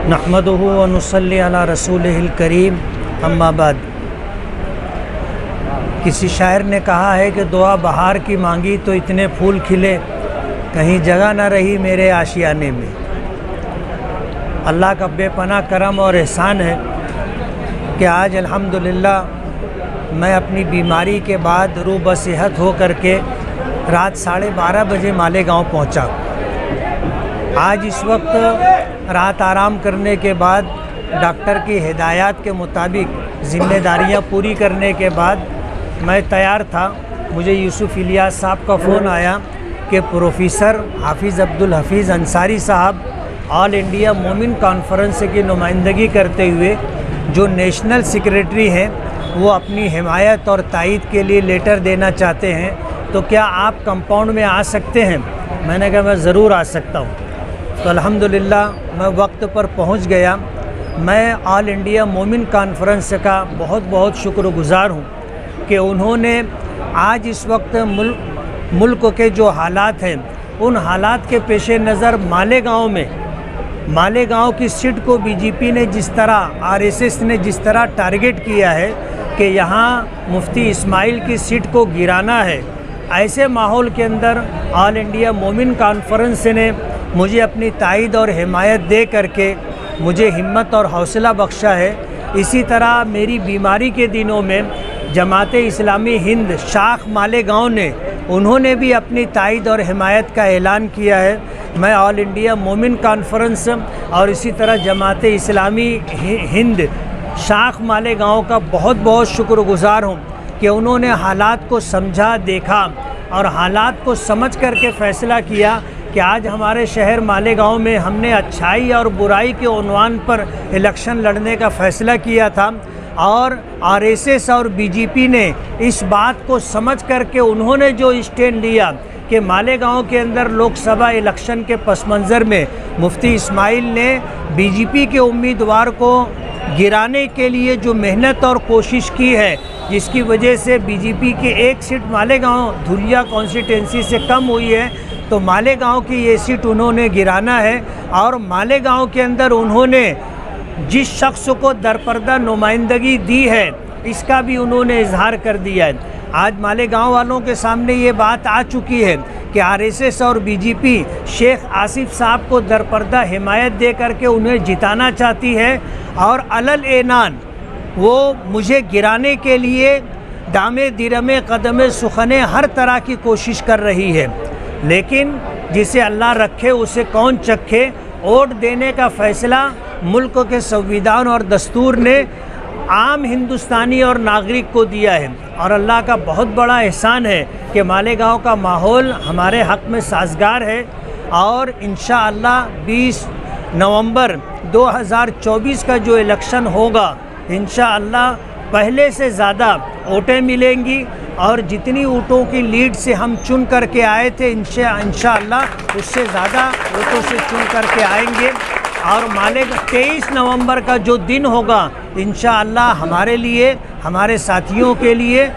नहमदुहु व नुसल्ली अला रसूलिहिल करीम, अम्मा बाद। किसी शायर ने कहा है कि दुआ बहार की मांगी तो इतने फूल खिले, कहीं जगह न रही मेरे आशियाने में। अल्लाह का बेपनाह करम और एहसान है कि आज अल्हम्दुलिल्लाह मैं अपनी बीमारी के बाद रूह बसेहत हो करके रात 12:30 बजे मालेगांव पहुंचा। आज इस वक्त रात आराम करने के बाद डॉक्टर की हिदायत के मुताबिक ज़िम्मेदारियां पूरी करने के बाद मैं तैयार था। मुझे यूसुफ इलियास साहब का फ़ोन आया कि प्रोफेसर हाफिज़ अब्दुल हफीज़ अंसारी साहब ऑल इंडिया मोमिन कॉन्फ्रेंस की नुमाइंदगी करते हुए जो नेशनल सेक्रेटरी हैं वो अपनी हिमायत और तायद के लिए लेटर देना चाहते हैं, तो क्या आप कंपाउंड में आ सकते हैं? मैंने कहा मैं ज़रूर आ सकता हूँ। तो अल्हम्दुलिल्लाह मैं वक्त पर पहुँच गया। मैं ऑल इंडिया मोमिन कॉन्फ्रेंस का बहुत बहुत शुक्रगुज़ार हूँ कि उन्होंने आज इस वक्त मुल्क के जो हालात हैं उन हालात के पेश नज़र मालेगांव की सीट को बीजेपी ने जिस तरह, आरएसएस ने जिस तरह टारगेट किया है कि यहाँ मुफ्ती इस्माइल की सीट को गिराना है, ऐसे माहौल के अंदर ऑल इंडिया मोमिन कॉन्फ्रेंस ने मुझे अपनी तायद और हिमायत दे करके मुझे हिम्मत और हौसला बख्शा है। इसी तरह मेरी बीमारी के दिनों में जमाते इस्लामी हिंद शाख मालेगांव ने उन्होंने भी अपनी तायद और हिमायत का ऐलान किया है। मैं ऑल इंडिया मोमिन कॉन्फ्रेंस और इसी तरह जमाते इस्लामी हिंद शाख मालेगांव का बहुत बहुत शुक्रगुज़ार हूँ कि उन्होंने हालात को समझा, देखा और हालात को समझ करके फ़ैसला किया कि आज हमारे शहर मालेगांव में हमने अच्छाई और बुराई के उन्वान पर इलेक्शन लड़ने का फ़ैसला किया था। और आरएसएस और बीजेपी ने इस बात को समझ करके उन्होंने जो स्टैंड लिया कि मालेगांव के अंदर लोकसभा इलेक्शन के पस मंज़र में मुफ्ती इस्माइल ने बीजेपी के उम्मीदवार को गिराने के लिए जो मेहनत और कोशिश की है, जिसकी वजह से बीजेपी की एक सीट मालेगांव धुलिया कॉन्स्टिट्यूंसी से कम हुई है, तो मालेगांव की ये सीट उन्होंने गिराना है। और मालेगांव के अंदर उन्होंने जिस शख्स को दरपर्दा नुमाइंदगी दी है इसका भी उन्होंने इजहार कर दिया है। आज मालेगांव वालों के सामने ये बात आ चुकी है कि आरएसएस और बीजेपी शेख आसिफ साहब को दरपर्दा हिमायत दे करके उन्हें जिताना चाहती है और अलल एनान वो मुझे गिराने के लिए दामे दिरमे कदमे सुखने हर तरह की कोशिश कर रही है। लेकिन जिसे अल्लाह रखे उसे कौन चखे, वोट देने का फ़ैसला मुल्क के संविधान और दस्तूर ने आम हिंदुस्तानी और नागरिक को दिया है। और अल्लाह का बहुत बड़ा एहसान है कि मालेगांव का माहौल हमारे हक़ में साजगार है और इंशाअल्लाह 20 नवंबर 2024 का जो इलेक्शन होगा इंशाअल्लाह पहले से ज़्यादा वोटें मिलेंगी और जितनी वोटों की लीड से हम चुन करके आए थे इंशाअल्लाह उससे ज़्यादा वोटों से चुन करके आएंगे। और 23 नवंबर का जो दिन होगा इंशाअल्लाह हमारे लिए, हमारे साथियों के लिए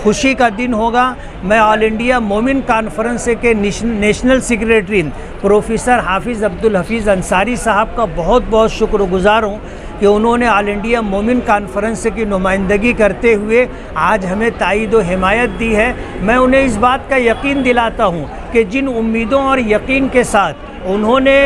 खुशी का दिन होगा। मैं ऑल इंडिया मोमिन कॉन्फ्रेंस के नेशनल सेक्रेटरी प्रोफेसर हाफिज़ अब्दुल हफीज़ अंसारी साहब का बहुत बहुत शुक्रगुज़ार हूँ कि उन्होंने ऑल इंडिया मोमिन कॉन्फ्रेंस की नुमाइंदगी करते हुए आज हमें तायद व हिमायत दी है। मैं उन्हें इस बात का यकीन दिलाता हूँ कि जिन उम्मीदों और यकीन के साथ उन्होंने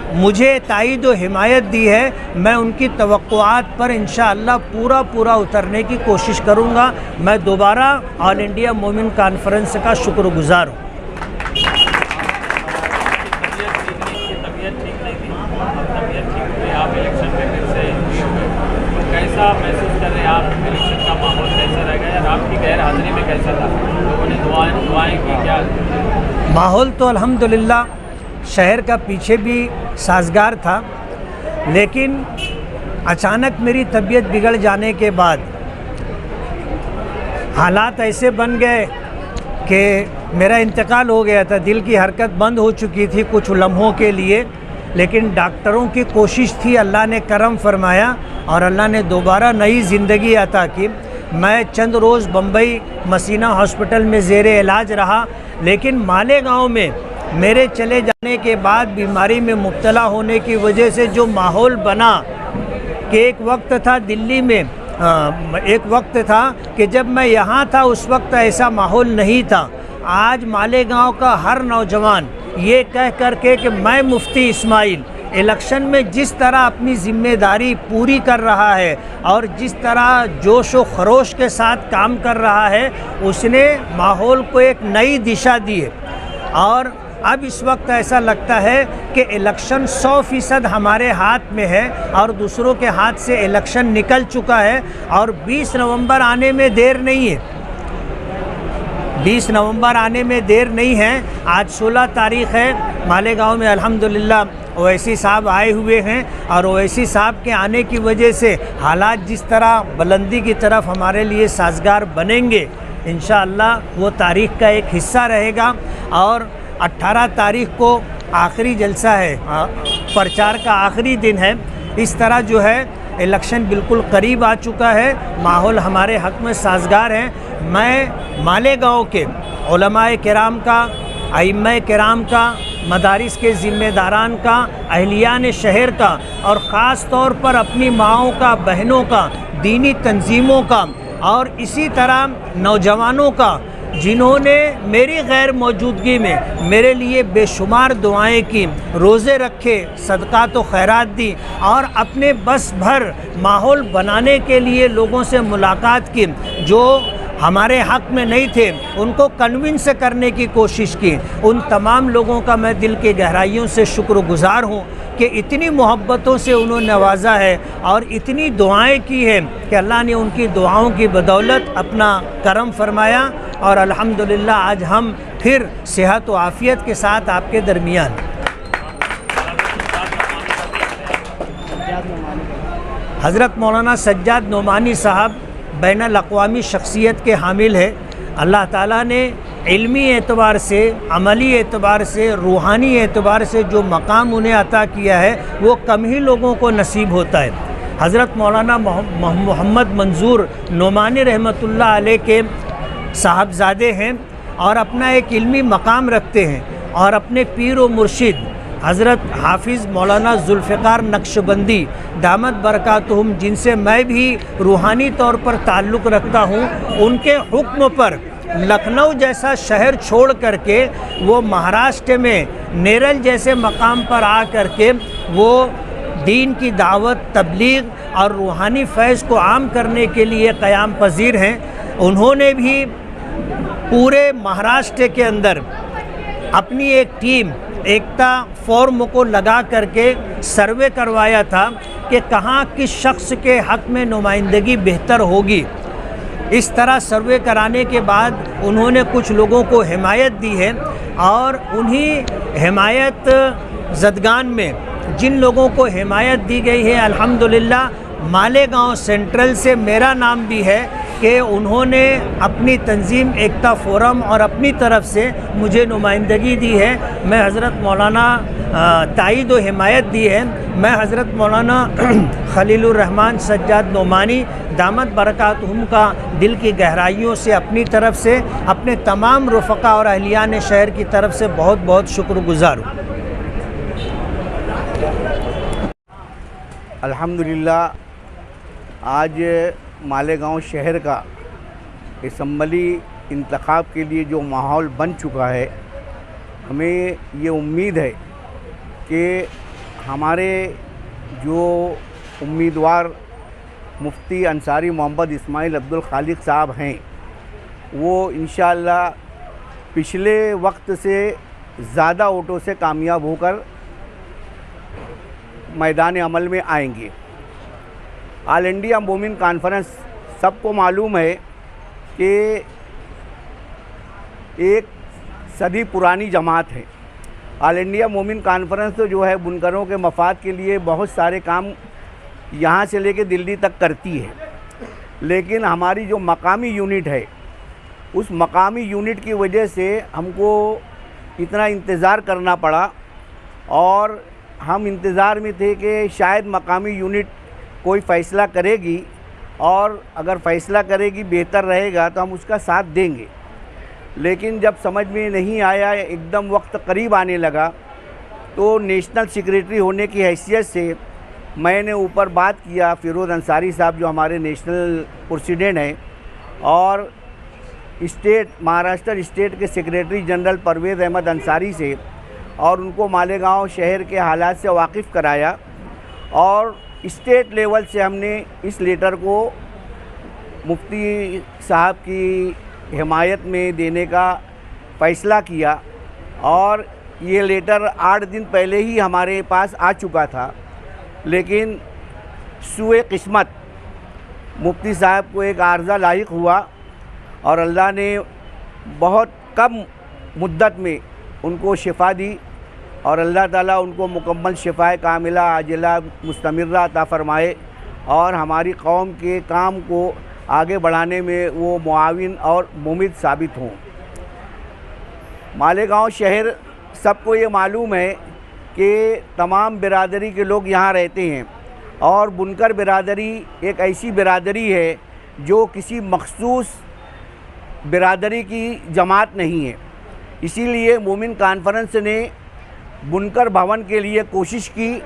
मुझे तायद व हिमायत दी है, मैं उनकी तवक्कुआत पर इंशाअल्लाह पूरा उतरने की कोशिश करूँगा। मैं दोबारा ऑल इंडिया मोमिन कॉन्फ्रेंस का शुक्रगुज़ार हूँ। कैसा महसूस कर रहे हैं आप? इलेक्शन का माहौल कैसा रहेगा या आपकी गैर हाजिरी में कैसा था? लोगों ने दुआएं की क्या? माहौल तो अल्हम्दुलिल्लाह शहर का पीछे भी साजगार था, लेकिन अचानक मेरी तबीयत बिगड़ जाने के बाद हालात ऐसे बन गए कि मेरा इंतकाल हो गया था। दिल की हरकत बंद हो चुकी थी कुछ लम्हों के लिए, लेकिन डॉक्टरों की कोशिश थी, अल्लाह ने करम फरमाया और अल्लाह ने दोबारा नई ज़िंदगी अता की। मैं चंद रोज़ बम्बई मसीना हॉस्पिटल में ज़ेरे इलाज रहा, लेकिन मालेगांव में मेरे चले जाने के बाद बीमारी में मुब्तला होने की वजह से जो माहौल बना कि एक वक्त था दिल्ली में, एक वक्त था कि जब मैं यहाँ था उस वक्त ऐसा माहौल नहीं था। आज मालेगांव का हर नौजवान ये कह कर के कि मैं मुफ्ती इस्माइल इलेक्शन में जिस तरह अपनी ज़िम्मेदारी पूरी कर रहा है और जिस तरह जोश व खरोश के साथ काम कर रहा है, उसने माहौल को एक नई दिशा दी है। और अब इस वक्त ऐसा लगता है कि इलेक्शन 100% हमारे हाथ में है और दूसरों के हाथ से इलेक्शन निकल चुका है और 20 नवंबर आने में देर नहीं है। 20 नवंबर आने में देर नहीं है। आज 16 तारीख़ है। मालेगांव में अल्हम्दुलिल्लाह ओवैसी साहब आए हुए हैं और ओवैसी साहब के आने की वजह से हालात जिस तरह बुलंदी की तरफ हमारे लिए साजगार बनेंगे, इंशाअल्लाह वो तारीख़ का एक हिस्सा रहेगा। और 18 तारीख़ को आखिरी जलसा है, प्रचार का आखिरी दिन है। इस तरह जो है इलेक्शन बिल्कुल करीब आ चुका है, माहौल हमारे हक़ में साजगार है। मैं मालेगांव के उलमाए किराम का, अइम्मा किराम का, मदारिस के ज़िम्मेदारान का, अहलियान शहर का और ख़ास तौर पर अपनी माँओं का, बहनों का, दीनी तंजीमों का और इसी तरह नौजवानों का जिन्होंने मेरी गैर मौजूदगी में मेरे लिए बेशुमार दुआएं की, रोज़े रखे, सदक़ात व खैरात दी और अपने बस भर माहौल बनाने के लिए लोगों से मुलाकात की, जो हमारे हक़ में नहीं थे उनको कन्विंस करने की कोशिश की। उन तमाम लोगों का मैं दिल की गहराइयों से शुक्रगुज़ार हूँ कि इतनी मोहब्बतों से उन्होंने नवाजा है और इतनी दुआएं की हैं कि अल्लाह ने उनकी दुआओं की बदौलत अपना करम फरमाया और अल्हम्दुलिल्लाह आज हम फिर सेहत व आफ़ियत के साथ आपके दरमियान। हज़रत मौलाना सज्जाद नोमानी साहब बैनुल अक़वामी शख्सियत के हामिल है। अल्लाह ताला ने इल्मी एतबार से, अमली एतबार से, रूहानी एतबार से जो मकाम उन्हें अता किया है वो कम ही लोगों को नसीब होता है। हज़रत मौलाना मोहम्मद मंजूर नोमानी रहमतुल्लाह अलैह के साहबजादे हैं और अपना एक इल्मी मकाम रखते हैं और अपने पीर व मुर्शिद हज़रत हाफिज़ मौलाना ज़ुल्फ़िकार नक्शबंदी दामत बरकातुहुम, जिनसे मैं भी रूहानी तौर पर ताल्लुक़ रखता हूँ, उनके हुक्म पर लखनऊ जैसा शहर छोड़ करके वो महाराष्ट्र में नेरल जैसे मकाम पर आ करके वो दीन की दावत, तबलीग और रूहानी फैज़ को आम करने के लिए क़याम पज़ीर हैं। उन्होंने भी पूरे महाराष्ट्र के अंदर अपनी एक टीम एकता फॉर्म को लगा करके सर्वे करवाया था कि कहाँ किस शख्स के हक़ में नुमाइंदगी बेहतर होगी। इस तरह सर्वे कराने के बाद उन्होंने कुछ लोगों को हिमायत दी है और उन्हीं हिमायत ज़दगान में जिन लोगों को हिमायत दी गई है, अल्हम्दुलिल्लाह मालेगांव सेंट्रल से मेरा नाम भी है कि उन्होंने अपनी तंजीम एकता फ़ोरम और अपनी तरफ से मुझे नुमाइंदगी दी है। मैं हज़रत मौलाना ताईद व हिमायत दी है। मैं हज़रत मौलाना खलीलुर रहमान सज्जाद नोमानी दामत बरकातुहुम का दिल की गहराइयों से अपनी तरफ से, अपने तमाम रुफ़क़ा और अहलियान शहर की तरफ से बहुत बहुत शुक्रगुज़ार हूँ। अल्हम्दुलिल्लाह आज मालेगांव शहर का असम्बली इंतखाब के लिए जो माहौल बन चुका है, हमें ये उम्मीद है कि हमारे जो उम्मीदवार मुफ्ती अंसारी मोहम्मद इस्माइल अब्दुल खालिक साहब हैं, वो इंशाअल्लाह पिछले वक्त से ज़्यादा वोटों से कामयाब होकर मैदान अमल में आएंगे। ऑल इंडिया मोमिन कॉन्फ्रेंस सबको मालूम है कि एक सदी पुरानी जमात है। ऑल इंडिया मोमिन कॉन्फ्रेंस तो जो है बुनकरों के मफाद के लिए बहुत सारे काम यहाँ से लेके दिल्ली तक करती है, लेकिन हमारी जो मकामी यूनिट है, उस मकामी यूनिट की वजह से हमको इतना इंतज़ार करना पड़ा और हम इंतज़ार में थे कि शायद मकामी यूनिट कोई फ़ैसला करेगी और अगर फ़ैसला करेगी बेहतर रहेगा तो हम उसका साथ देंगे। लेकिन जब समझ में नहीं आया, एकदम वक्त करीब आने लगा, तो नेशनल सेक्रेटरी होने की हैसियत से मैंने ऊपर बात किया फ़िरोज़ अंसारी साहब जो हमारे नेशनल प्रेसिडेंट हैं, और महाराष्ट्र स्टेट के सेक्रेटरी जनरल परवेज़ अहमद अंसारी से, और उनको मालेगांव शहर के हालात से वाकिफ़ कराया, और स्टेट लेवल से हमने इस लेटर को मुफ्ती साहब की हिमायत में देने का फ़ैसला किया। और ये लेटर 8 दिन पहले ही हमारे पास आ चुका था, लेकिन सूए किस्मत मुफ्ती साहब को एक आर्ज़ा लायक हुआ और अल्लाह ने बहुत कम मुद्दत में उनको शिफा दी, और अल्लाह ताला उनको मुकम्मल शिफाए कामिला आजिला मुस्तमिर्रा अता फ़रमाए, और हमारी कौम के काम को आगे बढ़ाने में वो मुआविन और मुमिद साबित हों। मालेगांव शहर सबको ये मालूम है कि तमाम बिरादरी के लोग यहाँ रहते हैं, और बुनकर बिरादरी एक ऐसी बिरादरी है जो किसी मखसूस बिरादरी की जमात नहीं है। इसीलिए मोमिन कॉन्फ्रेंस ने बुनकर भवन के लिए कोशिश की,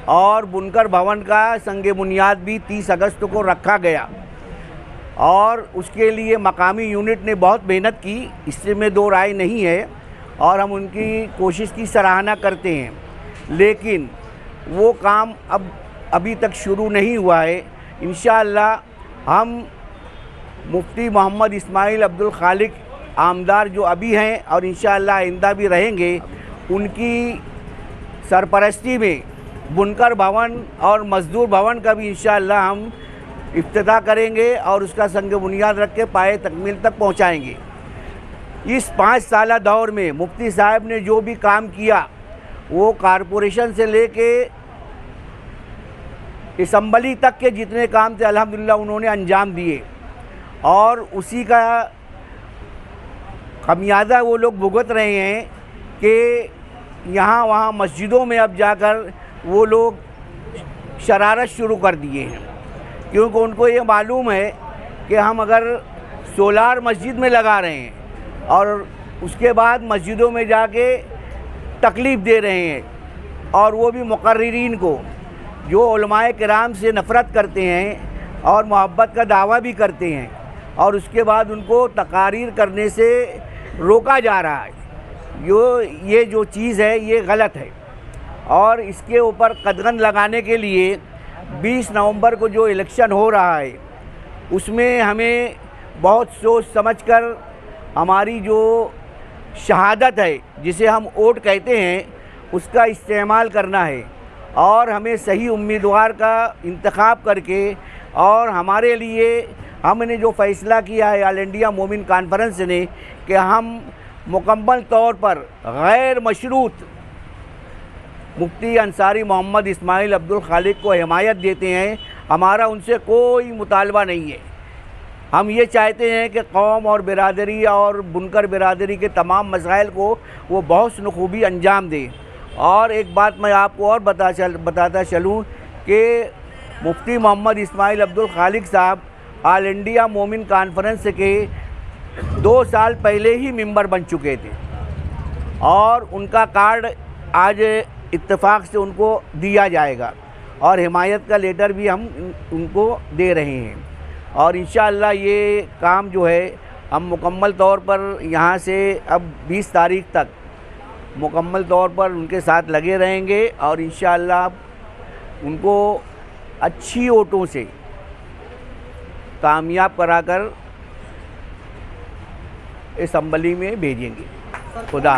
और बुनकर भवन का संग बुनियाद भी 30 अगस्त को रखा गया, और उसके लिए मकामी यूनिट ने बहुत मेहनत की, इसमें दो राय नहीं है, और हम उनकी कोशिश की सराहना करते हैं। लेकिन वो काम अभी तक शुरू नहीं हुआ है। इंशाअल्लाह हम मुफ्ती मोहम्मद इस्माइल अब्दुल खालिक आमदार जो अभी हैं और इंशाअल्लाह आइंदा भी रहेंगे, उनकी सरपरस्ती में बुनकर भवन और मज़दूर भवन का भी इंशाअल्लाह हम इफ्तिताह करेंगे, और उसका संग बुनियाद रख के पाए तकमील तक पहुंचाएंगे। इस 5 साला दौर में मुफ्ती साहब ने जो भी काम किया, वो कारपोरेशन से लेके असम्बली तक के जितने काम थे अल्हम्दुलिल्लाह उन्होंने अंजाम दिए, और उसी का खमियाजा वो लोग भुगत रहे हैं कि यहाँ वहाँ मस्जिदों में अब जाकर वो लोग शरारत शुरू कर दिए हैं, क्योंकि उनको ये मालूम है कि हम अगर सोलार मस्जिद में लगा रहे हैं और उसके बाद मस्जिदों में जाके तकलीफ़ दे रहे हैं, और वो भी मुकर्रिरीन को जो उलमाए किराम से नफ़रत करते हैं और मोहब्बत का दावा भी करते हैं, और उसके बाद उनको तकारीर करने से रोका जा रहा है। ये जो चीज़ है ये गलत है, और इसके ऊपर कदगन लगाने के लिए 20 नवंबर को जो इलेक्शन हो रहा है, उसमें हमें बहुत सोच समझकर हमारी जो शहादत है, जिसे हम वोट कहते हैं, उसका इस्तेमाल करना है, और हमें सही उम्मीदवार का इंतखाब करके, और हमारे लिए हमने जो फ़ैसला किया है ऑल इंडिया मोमिन कॉन्फ्रेंस ने कि हम मुकम्मल तौर पर गैर मशरूत मुफ्ती अंसारी मोहम्मद इस्माइल अब्दुल खालिक को हिमायत देते हैं। हमारा उनसे कोई मुतालबा नहीं है। हम ये चाहते हैं कि कौम और बिरादरी और बुनकर बिरादरी के तमाम मसाइल को वो बहुत खूबी अंजाम दें। और एक बात मैं आपको और बताता चलूँ कि मुफ्ती मोहम्मद इस्माइल अब्दुल खालिक साहब ऑल इंडिया मोमिन कॉन्फ्रेंस के 2 साल पहले ही मेंबर बन चुके थे, और उनका कार्ड आज इत्तेफाक से उनको दिया जाएगा, और हिमायत का लेटर भी हम उनको दे रहे हैं। और इंशाअल्लाह ये काम जो है हम मुकम्मल तौर पर यहाँ से अब 20 तारीख तक मुकम्मल तौर पर उनके साथ लगे रहेंगे, और इंशाअल्लाह उनको अच्छी वोटों से कामयाब कराकर असम्बली में भेजेंगे। खुदा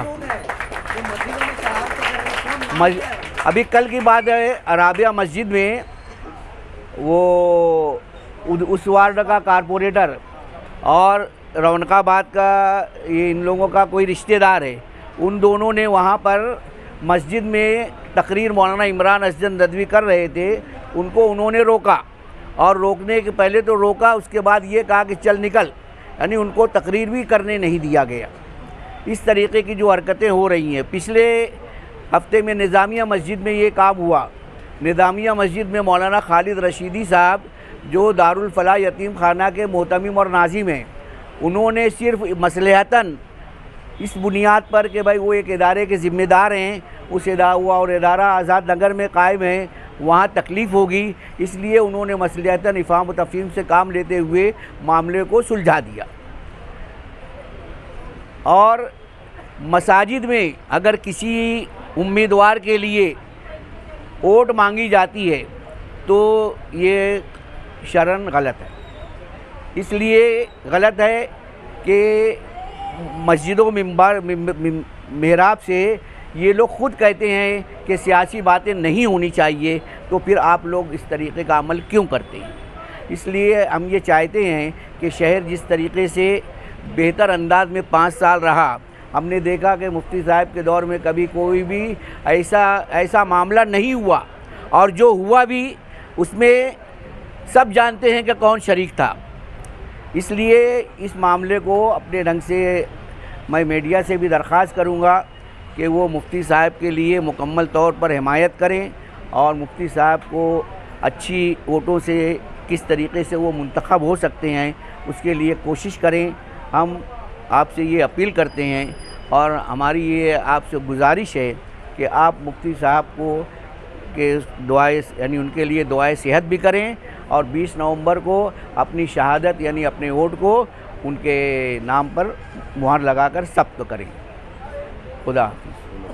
अभी कल की बात है, अराबिया मस्जिद में वो उस वार्ड का कारपोरेटर और रौनकाबाद का ये इन लोगों का कोई रिश्तेदार है, उन दोनों ने वहाँ पर मस्जिद में तकरीर मौलाना इमरान असद नदवी कर रहे थे। उनको उन्होंने रोका, और रोकने के पहले तो रोका, उसके बाद ये कहा कि चल निकल, यानी उनको तकरीर भी करने नहीं दिया गया। इस तरीके की जो हरकतें हो रही हैं। पिछले हफ्ते में निज़ामिया मस्जिद में ये काम हुआ। निज़ामिया मस्जिद में मौलाना खालिद रशीदी साहब जो दारुल फलाह यतीम खाना के मोहतमिम और नाज़िम हैं, उन्होंने सिर्फ मसलहतन इस बुनियाद पर कि भाई वो एक इदारे के ज़िम्मेदार हैं, उस इदारा आज़ाद नगर में कायम है, वहाँ तकलीफ़ होगी, इसलिए उन्होंने मसलहतन इफ़हाम व तफ़हीम से काम लेते हुए मामले को सुलझा दिया। और मसाजिद में अगर किसी उम्मीदवार के लिए वोट मांगी जाती है तो ये शरन गलत है। इसलिए गलत है कि मस्जिदों मेहराब से ये लोग ख़ुद कहते हैं कि सियासी बातें नहीं होनी चाहिए, तो फिर आप लोग इस तरीक़े का अमल क्यों करते हैं? इसलिए हम ये चाहते हैं कि शहर जिस तरीक़े से बेहतर अंदाज में 5 साल रहा, हमने देखा कि मुफ्ती साहब के दौर में कभी कोई भी ऐसा मामला नहीं हुआ, और जो हुआ भी उसमें सब जानते हैं कि कौन शरीक था। इसलिए इस मामले को अपने ढंग से मैं मीडिया से भी दरख्वास्त करूंगा कि वो मुफ्ती साहब के लिए मुकम्मल तौर पर हिमायत करें और मुफ्ती साहब को अच्छी वोटों से किस तरीक़े से वो मुंतखब हो सकते हैं उसके लिए कोशिश करें। हम आपसे ये अपील करते हैं और हमारी ये आपसे गुजारिश है कि आप मुफ्ती साहब को के दुआएं यानी उनके लिए दुआएं सेहत भी करें और 20 नवंबर को अपनी शहादत यानी अपने वोट को उनके नाम पर मुहर लगाकर सब्त करें। खुदा हाफ़िज़।